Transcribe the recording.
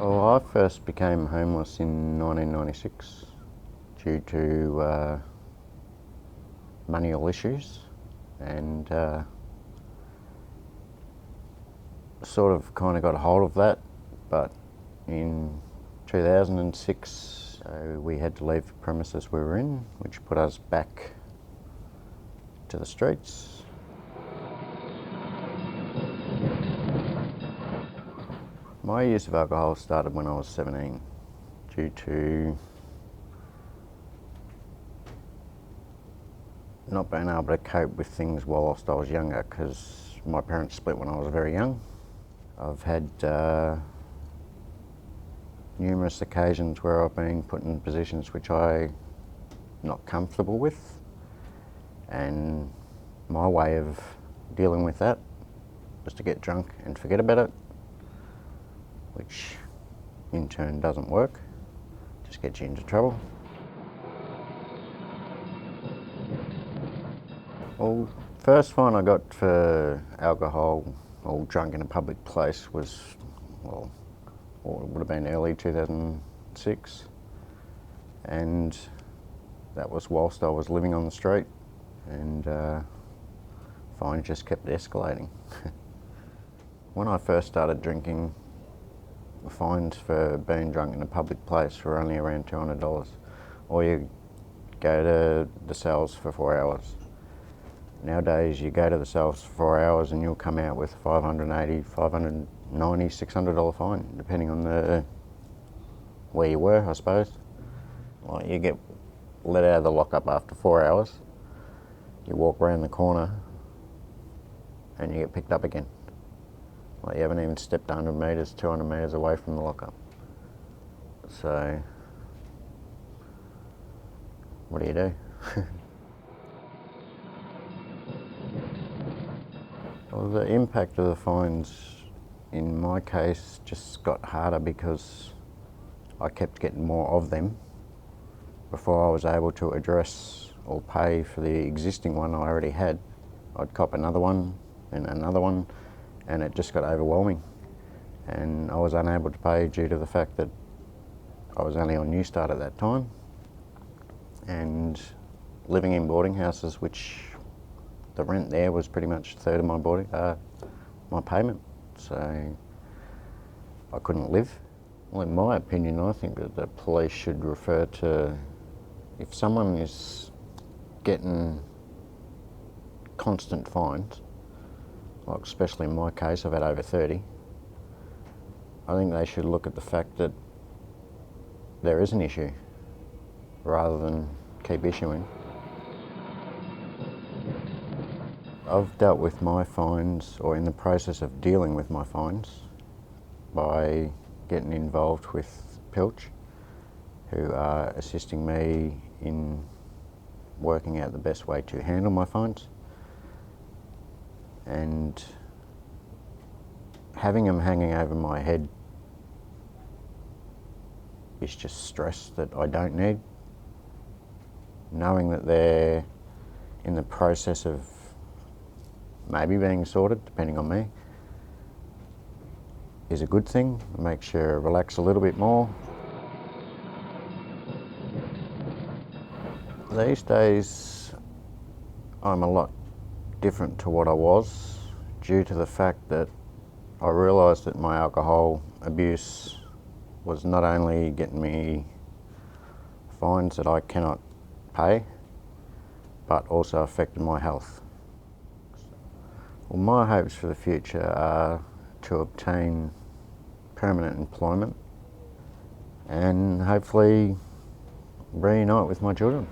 Well, I first became homeless in 1996 due to money issues, and sort of kind of got a hold of that. But in 2006, we had to leave the premises we were in, which put us back to the streets. My use of alcohol started when I was 17 due to not being able to cope with things whilst I was younger, because my parents split when I was very young. I've had numerous occasions where I've been put in positions which I'm not comfortable with, and my way of dealing with that was to get drunk and forget about it, which in turn doesn't work, just gets you into trouble. Well, first fine I got for alcohol or drunk in a public place was, well, it would have been early 2006, and that was whilst I was living on the street, and fines just kept escalating. When I first started drinking, the fines for being drunk in a public place were only around $200, or you go to the cells for 4 hours. Nowadays, you go to the cells for 4 hours and you'll come out with $580, $590, $600 fine, depending on where you were, I suppose. Like, you get let out of the lockup after 4 hours, you walk around the corner and you get picked up again. Like, you haven't even stepped 100 metres, 200 metres away from the lockup. So, what do you do? Well, the impact of the fines in my case just got harder because I kept getting more of them before I was able to address or pay for the existing one I already had. I'd cop another one and another one, and it just got overwhelming. And I was unable to pay due to the fact that I was only on New Start at that time, and living in boarding houses, which the rent there was pretty much a third of my payment, so I couldn't live. Well, in my opinion, I think that the police should refer to, if someone is getting constant fines, like especially in my case, I've had over 30, I think they should look at the fact that there is an issue, rather than keep issuing. I've dealt with my fines, or in the process of dealing with my fines, by getting involved with Pilch, who are assisting me in working out the best way to handle my fines. And having them hanging over my head is just stress that I don't need. Knowing that they're in the process of maybe being sorted, depending on me, is a good thing. It makes you relax a little bit more. These days, I'm a lot different to what I was, due to the fact that I realised that my alcohol abuse was not only getting me fines that I cannot pay, but also affected my health. Well, my hopes for the future are to obtain permanent employment and hopefully reunite with my children.